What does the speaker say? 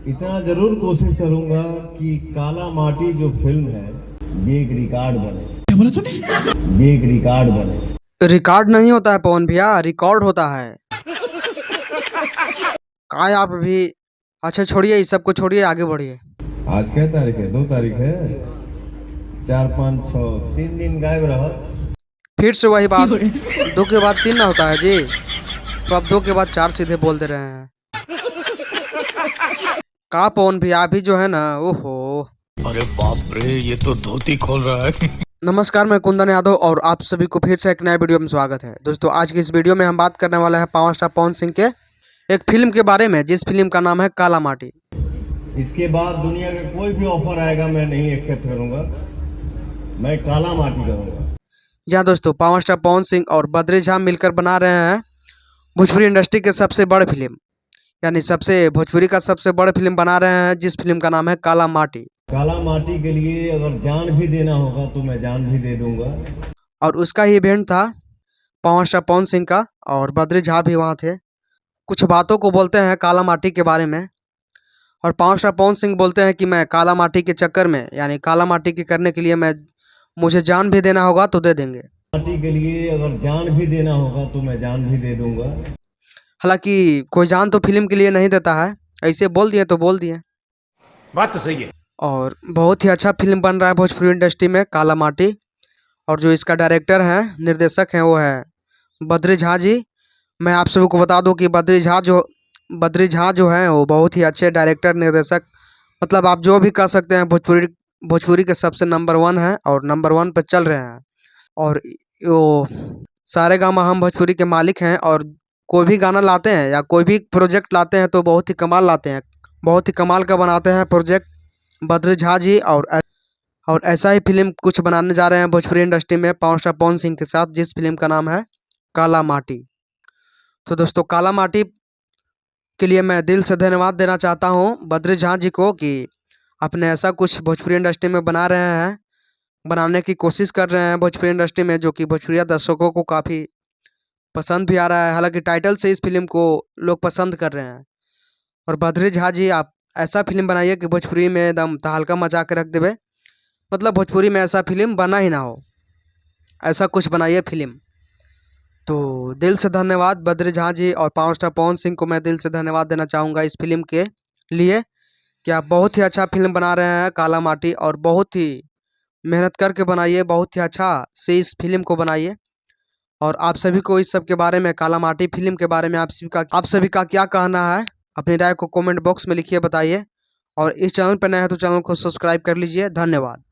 इतना जरूर कोशिश करूंगा कि काला माटी जो फिल्म है ये एक रिकॉर्ड बने। क्या बोला तूने? ये एक रिकॉर्ड बने। रिकॉर्ड नहीं होता है पवन भैया, रिकॉर्ड होता है। कहा है आप भी। अच्छा छोड़िए, इस सब को छोड़िए, आगे बढ़िए। आज क्या तारीख है? 2 तारीख है। 4, 5, 6 3 दिन गायब रहा। फिर से वही बात। दो के बाद तीन ना होता है जी, तो आप दो के बाद चार सीधे बोल दे रहे हैं। कहा पवन भैया अभी जो है ना, ओहो। अरे बाप रे, ये तो धोती खोल रहा है। नमस्कार, मैं कुंदन यादव और आप सभी को फिर से एक नए वीडियो में स्वागत है। दोस्तों आज की इस वीडियो में हम बात करने वाले हैं पावर स्टार पवन सिंह के एक फिल्म के बारे में, जिस फिल्म का नाम है काला माटी। इसके बाद दुनिया का कोई भी ऑफर आएगा मैं नहीं एक्सेप्ट करूंगा। मैं काला माटी करूंगा। जी हाँ दोस्तों, पावर स्टार पवन सिंह और बद्री झा मिलकर बना रहे हैं भोजपुरी इंडस्ट्री के सबसे बड़े फिल्म, यानी भोजपुरी का सबसे बड़े फिल्म बना रहे हैं, जिस फिल्म का नाम है काला माटी। काला माटी के लिए अगर जान भी देना होगा तो मैं जान भी दे दूंगा। और उसका ही इवेंट था पावर स्टार पवन सिंह का, और बद्री झा भी वहाँ थे। कुछ बातों को बोलते हैं काला माटी के बारे में, और पावर स्टार पवन सिंह बोलते हैं कि मैं काला माटी के चक्कर में, यानी काला माटी के करने के लिए मुझे जान भी देना होगा तो दे देंगे। माटी के लिए अगर जान भी देना होगा तो मैं जान भी दे दूंगा। हालांकि कोई जान तो फिल्म के लिए नहीं देता है, ऐसे बोल दिए तो बोल दिए। बात तो सही है। और बहुत ही अच्छा फिल्म बन रहा है भोजपुरी इंडस्ट्री में काला माटी। और जो इसका डायरेक्टर है, निर्देशक हैं, वो है बद्री झा जी। मैं आप सभी को बता दूं कि बद्री झा जो है वो बहुत ही अच्छे डायरेक्टर, निर्देशक, मतलब आप जो भी कह सकते हैं, भोजपुरी के सबसे नंबर 1 है और नंबर 1 पे चल रहे हैं। और वो सारेगामा हम भोजपुरी के मालिक हैं, और कोई भी गाना लाते हैं या कोई भी प्रोजेक्ट लाते हैं तो बहुत ही कमाल लाते हैं, बहुत ही कमाल का बनाते हैं प्रोजेक्ट बद्री झा जी। और ऐसा ही फिल्म कुछ बनाने जा रहे हैं भोजपुरी इंडस्ट्री में पावर स्टार पवन सिंह के साथ, जिस फिल्म का नाम है काला माटी। तो दोस्तों काला माटी के लिए मैं दिल से धन्यवाद देना चाहता हूँ बद्री झा जी को, कि अपने ऐसा कुछ भोजपुरी इंडस्ट्री में बना रहे हैं, बनाने की कोशिश कर रहे हैं भोजपुरी इंडस्ट्री में, जो कि भोजपुरी दर्शकों को काफ़ी पसंद भी आ रहा है। हालांकि टाइटल से इस फिल्म को लोग पसंद कर रहे हैं। और बद्री झा जी, आप ऐसा फिल्म बनाइए कि भोजपुरी में एकदम तहलका मचा के रख देवे, मतलब भोजपुरी में ऐसा फिल्म बना ही ना हो, ऐसा कुछ बनाइए फिल्म। तो दिल से धन्यवाद बद्री झा जी, और पावर स्टार पवन सिंह को मैं दिल से धन्यवाद देना चाहूँगा इस फिल्म के लिए, कि आप बहुत ही अच्छा फिल्म बना रहे हैं काला माटी, और बहुत ही मेहनत करके बनाइए, बहुत ही अच्छा से इस फिल्म को बनाइए। और आप सभी को इस सब के बारे में, काला माटी फिल्म के बारे में आप सभी का क्या कहना है, अपनी राय को कमेंट बॉक्स में लिखिए, बताइए। और इस चैनल पर नए हैं तो चैनल को सब्सक्राइब कर लीजिए। धन्यवाद।